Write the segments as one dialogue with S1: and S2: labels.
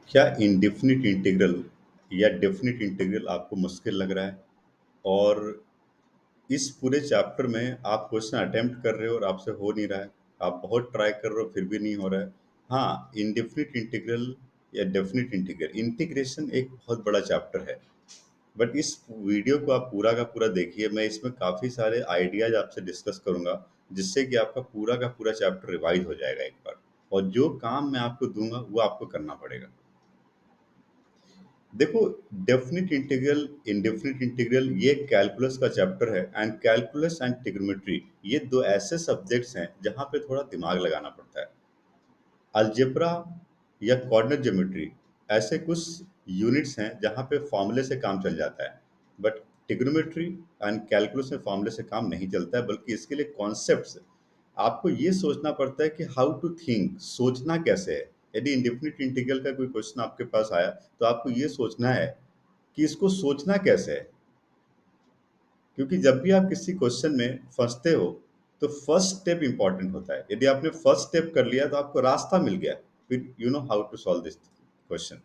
S1: क्या indefinite integral या definite integral आपको मुश्किल लग रहा है? और इस पूरे चैप्टर में आप क्वेश्चन अटेम्प्ट कर रहे हो और आपसे हो नहीं रहा है। आप बहुत ट्राई कर रहे हो फिर भी नहीं हो रहा है। हाँ, इंडेफिनिट इंटीग्रल या डेफिनिट इंटीग्रल इंटीग्रेशन एक बहुत बड़ा चैप्टर है। बट इस वीडियो को आप पूरा का पूरा देखिए। मैं इसमें काफ़ी सारे आइडियाज आपसे डिस्कस करूंगा, जिससे कि आपका पूरा का पूरा चैप्टर रिवाइज हो जाएगा एक बार। और जो काम मैं आपको दूंगा वो आपको करना पड़ेगा। देखो, डेफिनिट इंटीग्रल, इंडेफिनिट इंटीग्रल ये कैलकुलस का चैप्टर है। एंड कैलकुलस एंड ट्रिग्नोमेट्री ये दो ऐसे सब्जेक्ट्स हैं जहाँ पे थोड़ा दिमाग लगाना पड़ता है। अलजेब्रा या कोऑर्डिनेट ज्योमेट्री ऐसे कुछ यूनिट्स हैं जहाँ पे फॉर्मूले से काम चल जाता है। बट ट्रिग्नोमेट्री एंड कैलकुलस में फॉर्मूले से काम नहीं चलता है, बल्कि इसके लिए कॉन्सेप्ट्स आपको ये सोचना पड़ता है कि हाउ टू थिंक, सोचना कैसे है। यदि इंडेफिनिट इंटीग्रल का कोई क्वेश्चन आपके पास आया तो आपको ये सोचना है कि इसको सोचना कैसे है। क्योंकि जब भी आप किसी क्वेश्चन में फंसते हो तो फर्स्ट स्टेप इंपॉर्टेंट होता है। यदि आपने फर्स्ट स्टेप कर लिया तो आपको रास्ता मिल गया, फिर you know how to solve this question.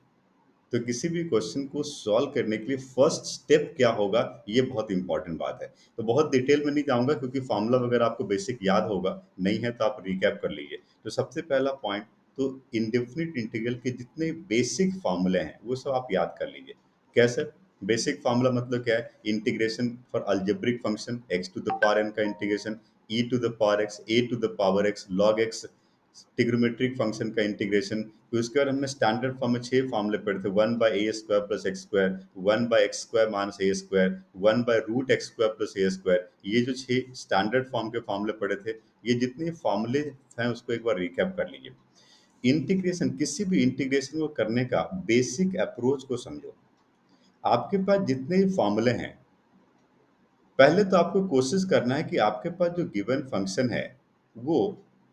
S1: तो किसी भी क्वेश्चन को सॉल्व करने के लिए फर्स्ट स्टेप क्या होगा, ये बहुत इंपॉर्टेंट बात है। तो बहुत डिटेल में नहीं जाऊंगा, क्योंकि फार्मूला वगैरह आपको बेसिक याद होगा, नहीं है तो आप रिकैप कर लीजिए। तो सबसे पहला पॉइंट, तो इंडेफिनिट इंटीग्रल के जितने बेसिक फार्मूले हैं वो सब आप याद कर लीजिए। कैसे? बेसिक फार्मूला मतलब क्या है? Integration for algebraic function x to the power n का integration, e to the power x, a to the power x, log x, trigonometric function का इंटीग्रेशन। तो इसके बाद हमने स्टैंडर्ड फॉर्म में 6 फॉर्मूले पढ़े थे। 1/a² plus x square, 1/x² minus a square, 1/√x² plus a square. ये जो 6 स्टैंडर्ड फॉर्म के फॉर्मूले पढ़े थे, ये जितने फॉर्मूले हैं उसको एक बार रिकैप कर लीजिए। इंटीग्रेशन, किसी भी इंटीग्रेशन को करने का बेसिक अप्रोच को समझो। आपके पास जितने फॉर्मूले हैं, पहले तो आपको कोशिश करना है कि आपके पास जो गिवन फंक्शन है वो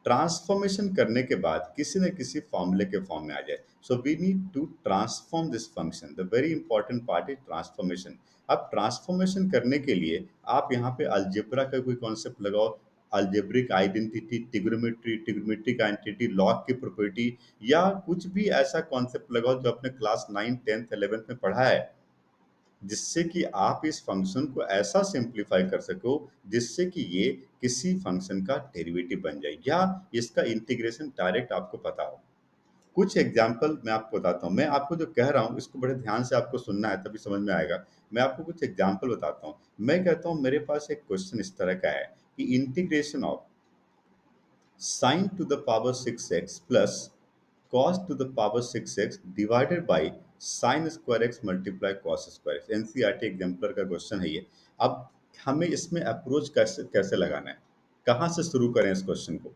S1: ट्रांसफॉर्मेशन करने के बाद किसी न किसी फॉर्मूले के फॉर्म में आ जाए। So we need to transform this function. The very important part is transformation. अब ट्रांसफॉर्मेशन करने के लिए आप यहाँ पे अलजेब्रा का कोई कॉन्सेप्ट लगाओ, algebraic identity, trigonometry, trigonometric identity, log की प्रॉपर्टी, या कुछ भी ऐसा कॉन्सेप्ट लगाओ जो आपने क्लास 9, 10th, 11th में पढ़ा है, जिससे कि आप इस फंक्शन को ऐसा सिंप्लीफाई कर सको जिससे कि ये किसी फंक्शन का डेरिवेटिव बन जाए, या इसका इंटीग्रेशन डायरेक्ट आपको पता हो। कुछ एग्जांपल मैं आपको बताता हूँ। मैं आपको जो कह रहा हूँ इसको बड़े ध्यान से आपको सुनना है, तभी समझ में आएगा। मैं आपको कुछ एग्जांपल बताता हूँ। मैं कहता हूँ मेरे पास एक क्वेश्चन इस तरह का है कि integration of sin to the power 6x plus cos to the power 6x divided by sin square x multiply cos square x। NCERT exemplar का क्वेश्चन है ये। अब हमें इसमें अप्रोच कैसे कैसे लगाना है, कहाँ से शुरू करें इस क्वेश्चन को?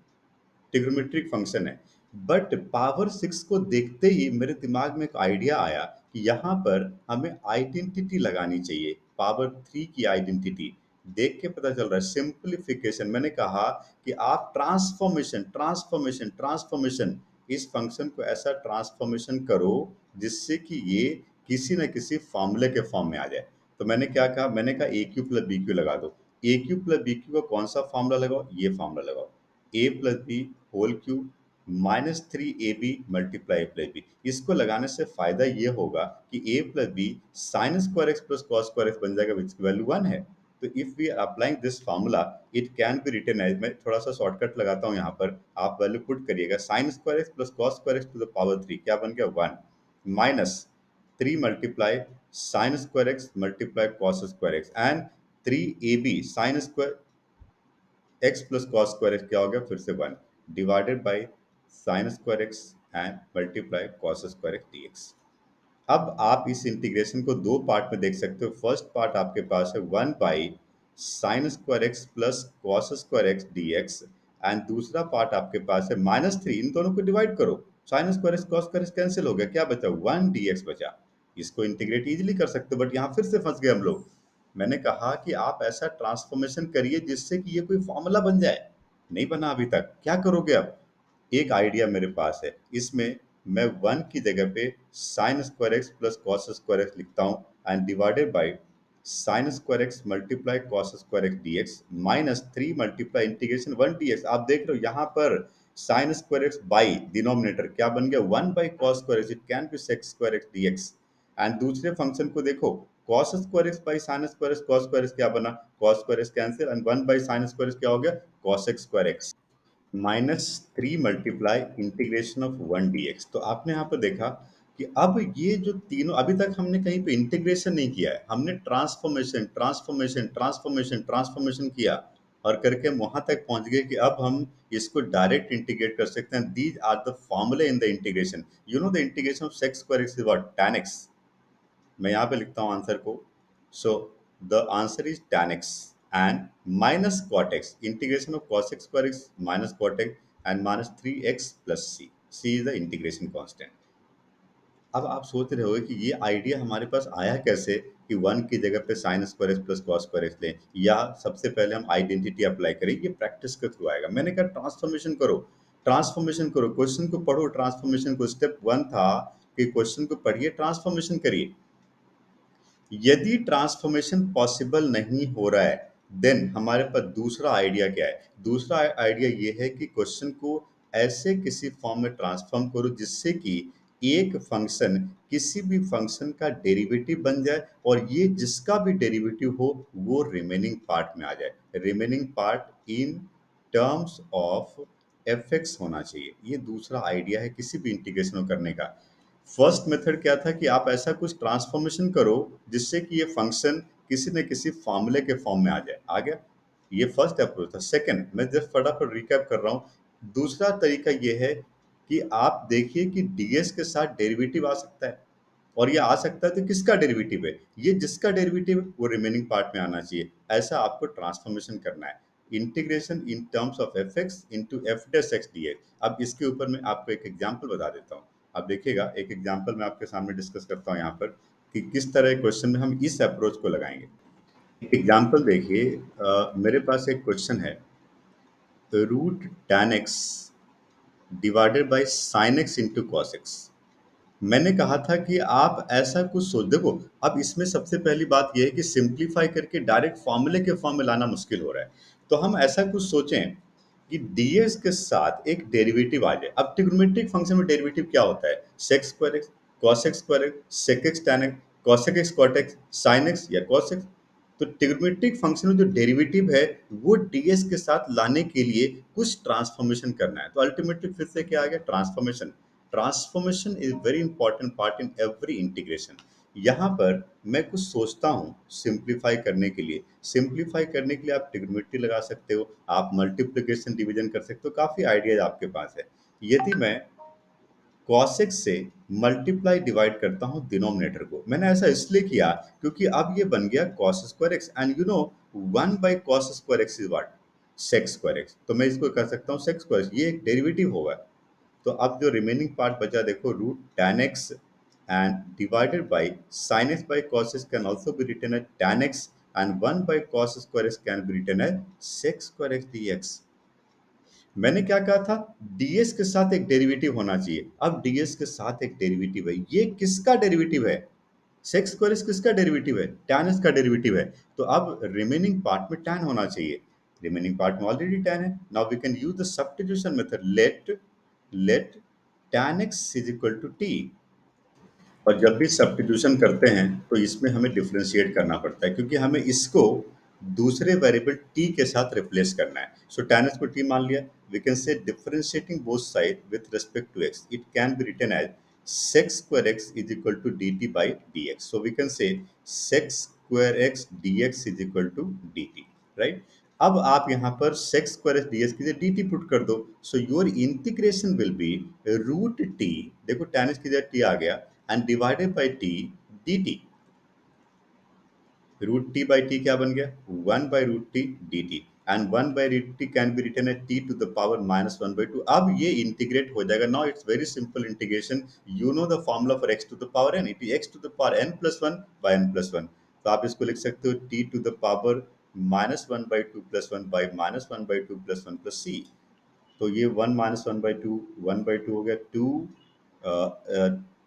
S1: ट्रिग्नोमेट्रिक फंक्शन है, बट पावर 6 को देखते ही मेरे दिमाग में एक आइडिया आया कि यहाँ पर हमें आइडेंटिटी लगानी चाहिए, पावर 3 की आइडेंटिटी। देख के पता चल रहा है सिंपलीफिकेशन। मैंने कहा कि आप ट्रांसफॉर्मेशन ट्रांसफॉर्मेशन ट्रांसफॉर्मेशन, इस फंक्शन को ऐसा ट्रांसफॉर्मेशन करो जिससे कि ये किसी न किसी फॉर्मूले के फॉर्म में आ जाए। तो मैंने क्या कहा? मैंने कहा a cube plus b cube लगा दो। A cube plus b cube का कौन सा फॉर्मूला लगाओ? ये फॉर्मूला लगाओ, a plus b whole cube minus 3ab multiply a plus b. इसको लगाने से फायदा ये होगा कि a plus b sine square x plus cos square x बन जाएगा, विच की वैल्यू 1 है। तो if we are applying this formula, it can be written as, मैं थोड़ा सा शॉर्टकट लगाता हूँ यहाँ पर, आप वैल्यू पुट करिएगा। Sine square x plus cos square x to the power 3 क्या बन गया? 1 minus 3 multiply sine square x multiply cos square x and 3ab sine square x plus cos square x क्या हो गया? फिर से 1 divided by sine square x and multiply cos square x dx. अब आप इस इंटीग्रेशन को दो पार्ट में देख सकते हो। फर्स्ट पार्ट आपके पास है 1 by sine square x plus cos square x dx, and दूसरा पार्ट आपके पास है -3। इन दोनों को डिवाइड करो, sine square x cos square x cancel हो गया, क्या बचा? 1 डीएक्स बचा। इसको इंटीग्रेट इजीली कर सकते हो, बट यहाँ फिर से फंस गए हम लोग। मैंने कहा कि आप ऐसा ट्रांसफॉर्मेशन करिए जिससे कि ये कोई फॉर्मूला बन जाए। नहीं बना अभी तक, क्या करोगे अब? एक आइडिया मेरे पास है। इसमें मैं 1 की जगह पे sine square x plus cos square x लिखता हूँ and divided by sine square x multiply cos square x dx minus 3 multiply integration 1 dx. आप देख रहे हो यहाँ पर sine square x by denominator क्या बन गया, 1/cos square x, it can be sec square x dx। And दूसरे फंक्शन को देखो, cos square x by sine square x, cos square x क्या बना, cos square x cancel, and 1/sin square x क्या हो गया, cos x square x. -3 multiply integration of 1 dx। तो आपने यहाँ पर देखा कि अब ये जो तीनों, अभी तक हमने कहीं पे इंटीग्रेशन नहीं किया है, हमने ट्रांसफॉर्मेशन ट्रांसफॉर्मेशन ट्रांसफॉर्मेशन ट्रांसफॉर्मेशन किया और करके हम वहां तक पहुंच गए कि अब हम इसको डायरेक्ट इंटीग्रेट कर सकते हैं। दीज आर द फॉर्मूले in the integration. You know the integration of sec square x is what, tan x। मैं यहाँ पे लिखता हूँ आंसर को। So the answer is tan x and minus cot x, integration of cos x square x minus cot x and -3x plus c। c is the integration constant। अब आप सोच रहे होगे कि ये आइडिया हमारे पास आया कैसे कि 1 की जगह पे sine square x plus cos square x लें, या सबसे पहले हम आइडेंटिटी अप्लाई करें। ये प्रैक्टिस के थ्रू आएगा। मैंने कहा ट्रांसफॉर्मेशन करो, ट्रांसफॉर्मेशन करो, क्वेश्चन को पढ़ो, ट्रांसफॉर्मेशन को। स्टेप 1 था कि क्वेश्चन को पढ़िए, ट्रांसफॉर्मेशन करिए। यदि ट्रांसफॉर्मेशन पॉसिबल नहीं हो रहा है, देन हमारे पास दूसरा आइडिया क्या है। दूसरा आइडिया ये है कि क्वेश्चन को ऐसे किसी फॉर्म में ट्रांसफॉर्म करो जिससे कि एक फंक्शन किसी भी फंक्शन का डेरिवेटिव बन जाए, और ये जिसका भी डेरिवेटिव हो वो रिमेनिंग पार्ट में आ जाए। Remaining part in terms of f x होना चाहिए। ये दूसरा आइडिया है किसी भी इंटीग्रेशन को करने का। फर्स्ट मेथड क्या था कि आप ऐसा कुछ ट्रांसफॉर्मेशन करो जिससे कि ये फंक्शन किसी न किसी फॉर्मूले के फॉर्म में आ जाए। आ गया, ये फर्स्ट अप्रोच था। सेकंड, मैं जस्ट फटाफट रिकैप कर रहा हूँ। दूसरा तरीका ये है कि आप देखिए कि डीएस के साथ डेरिवेटिव आ सकता है, और ये आ सकता है तो किसका डेरिवेटिव है, ये जिसका डेरिवेटिव है वो रिमेनिंग पार्ट में आना चाहिए। ऐसा आपको ट्रांसफॉर्मेशन करना है। Integration in terms of f x into f dash x d x. अब इसके ऊपर मैं आपको एक एग्जाम्पल बता देता हूँ। अब देखिएगा, एक एग्जाम्पल मैं आपके सामने डिस्कस करता हूँ यहाँ पर कि किस तरह क्वेश्चन में हम इस अप्रोच को लगाएंगे। एग्जाम्पल देखिए, मेरे पास एक क्वेश्चन है, root tan x divided by sine x into cos x. मैंने कहा था कि आप ऐसा कुछ सोच देखो। अब इसमें सबसे पहली बात यह है कि सिंप्लीफाई करके डायरेक्ट फॉर्मूले के फॉर्म में लाना मुश्किल हो रहा है। तो हम ऐसा कुछ सोचें कि डीएस के साथ एक डेरिवेटिव आ जाए। अब ट्रिग्नोमेट्रिक फंक्शन में डेरिवेटिव क्या होता है, sec square x, cos x square x, sec x tan x, cosec x cot x, sine x या कॉस एक्स। तो ट्रिग्नोमेट्रिक फंक्शन में जो डेरिवेटिव है वो डीएस के साथ लाने के लिए कुछ ट्रांसफॉर्मेशन करना है। तो अल्टीमेटली फिर से क्या आ गया, transformation. Transformation is very important part in every integration. यहाँ पर मैं कुछ सोचता हूँ सिंप्लीफाई करने के लिए। सिंप्लीफाई करने के लिए आप ट्रिग्नोमेट्री लगा सकते हो, आप मल्टीप्लिकेशन डिवीजन कर सकते हो, काफ़ी आइडियाज आपके पास है। यदि मैं cos x से मल्टीप्लाई डिवाइड करता हूँ डिनोमिनेटर को, मैंने ऐसा इसलिए किया क्योंकि अब ये बन गया cos square x, and you know 1/cos square x is what, sec square x. तो मैं इसको कर सकता हूँ सेक स्क्वायर, ये एक डेरिवेटिव होगा। तो अब जो रिमेनिंग पार्ट बचा देखो, root tan x and divided by sin x by cos x can also be written as tan x, and 1/cos square x can be written as sec square x dx। मैंने क्या कहा था, ds के साथ एक derivative होना चाहिए। अब ds के साथ एक डेरिवेटिव है, ये किसका डेरिवेटिव है, sec स्क्वायर x किसका डेरिवेटिव है, tan x का डेरिवेटिव है। तो अब रिमेनिंग पार्ट में tan होना चाहिए। रिमेनिंग पार्ट में ऑलरेडी tan है। Now we can use the substitution method. Let tan x is equal to t। और जब भी सब्स्टिट्यूशन करते हैं तो इसमें हमें डिफरेंशिएट करना पड़ता है, क्योंकि हमें इसको दूसरे वेरिएबल t के साथ रिप्लेस करना है। सो tan x को t मान लिया। We can say differentiating both side with respect to x, it can be written as sec square x is equal to dt by dx। So we can say sec square x dx is equal to dt, right. अब आप यहाँ पर sec square x dx की जगह dt put कर दो। So your integration will be root t, देखो tan x की जगह t आ गया, and divided by t dt। Root t by t क्या बन गया, 1 by root t dt, and 1 by root t can be written as t to the power -1/2। अब ये integrate हो जाएगा। Now it's very simple integration. You know the formula for x to the power n, it is x to the power n plus 1 by n plus 1। तो आप इसको लिख सकते हो t to the power -1/2 plus 1 by -1/2 plus 1 plus c। तो ये 1 - 1/2, 1/2 हो गया 2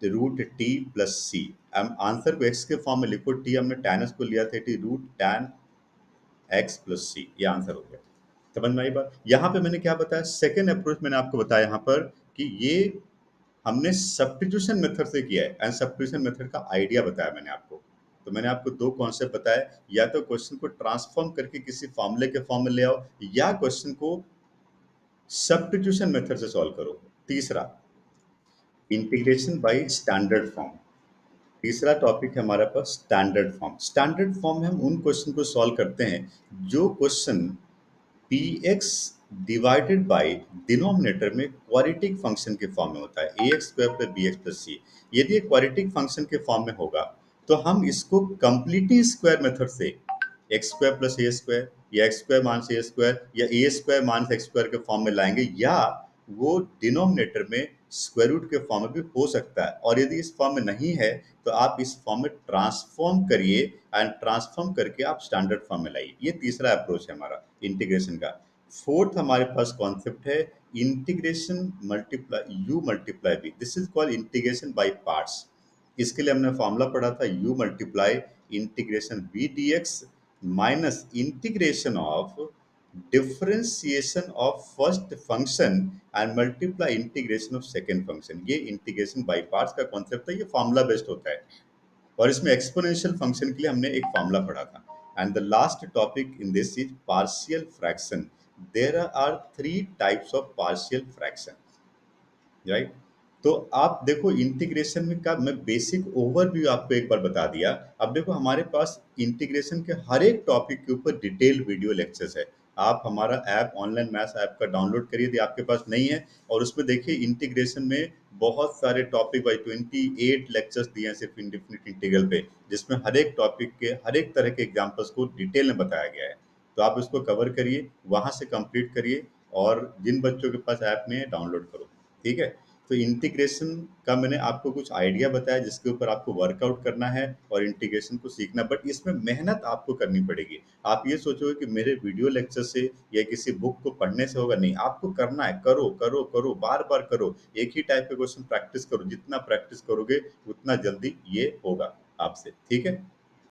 S1: रूट टी प्लस सी। अब आंसर को एक्स के फॉर्म में लिखो, टी हमने tan x को लिया था, t root tan x plus c, ये आंसर हो गया। समझ में आई बात? यहाँ पे मैंने क्या बताया, सेकंड अप्रोच मैंने आपको बताया यहाँ पर कि ये हमने सब्स्टिट्यूशन मेथड से किया है, एंड सब्स्टिट्यूशन मेथड का आइडिया बताया मैंने आपको। तो मैंने आपको दो कॉन्सेप्ट बताए, या तो क्वेश्चन को ट्रांसफॉर्म करके किसी फॉर्मूले के फॉर्म में ले आओ, या क्वेश्चन को सब्स्टिट्यूशन मेथड से सॉल्व करो। तीसरा, इंटीग्रेशन बाय स्टैंडर्ड फॉर्म। तीसरा टॉपिक है हमारे पास स्टैंडर्ड फॉर्म। स्टैंडर्ड फॉर्म में हम उन क्वेश्चन को सॉल्व करते हैं जो question px divided by denominator में क्वाड्रेटिक फंक्शन के फॉर्म में होता है, ax square plus bx plus c। यदि ये क्वाड्रेटिक फंक्शन के फॉर्म में होगा तो हम इसको कंप्लीटली स्क्वायर मेथड से x square plus a square, या x square minus a square, या ए स्क्वायर माइनस एक्स स्क्वायर के फॉर्म में लाएंगे, या वो डिनोमिनेटर में स्क्वायर रूट के फॉर्म में भी हो सकता है। और यदि इस फॉर्म में नहीं है तो आप इस फॉर्म में ट्रांसफॉर्म करिए, एंड ट्रांसफॉर्म करके आप स्टैंडर्ड फॉर्म में लाइए। ये तीसरा अप्रोच है हमारा इंटीग्रेशन का। फोर्थ हमारे पास कॉन्सेप्ट है integration multiply u multiply b, this is called integration by parts. इसके लिए हमने फॉर्मूला पढ़ा था u multiply integration v dx minus integration of differentiation of first function and multiply integration of second function. ये integration by parts का concept है, ये formula based होता है, और इसमें एक्सपोनेंशियल फंक्शन के लिए हमने एक फॉर्मूला पढ़ा था। And the last topic in this is partial fraction. There are three types of partial fraction, right? तो आप देखो इंटीग्रेशन में का मैं बेसिक ओवरव्यू आपको एक बार बता दिया। अब देखो हमारे पास इंटीग्रेशन के हर एक टॉपिक के ऊपर डिटेल वीडियो लेक्चर्स है। आप हमारा ऐप ऑनलाइन मैथ्स ऐप का डाउनलोड करिए यदि आपके पास नहीं है, और उसमें देखिए इंटीग्रेशन में बहुत सारे टॉपिक बाई 28 लेक्चर्स दिए हैं सिर्फ इंडेफिनिट इंटीग्रल पे, जिसमें हर एक टॉपिक के हर एक तरह के एग्जाम्पल्स को डिटेल में बताया गया है। तो आप इसको कवर करिए, वहां से कंप्लीट करिए, और जिन बच्चों के पास ऐप नहीं है डाउनलोड करो, ठीक है? तो इंटीग्रेशन का मैंने आपको कुछ आइडिया बताया जिसके ऊपर आपको वर्कआउट करना है और इंटीग्रेशन को सीखना, बट इसमें मेहनत आपको करनी पड़ेगी। आप ये सोचोगे कि मेरे वीडियो लेक्चर से या किसी बुक को पढ़ने से होगा, नहीं, आपको करना है। करो करो करो, बार बार करो, एक ही टाइप के क्वेश्चन प्रैक्टिस करो। जितना प्रैक्टिस करोगे उतना जल्दी ये होगा आपसे, ठीक है?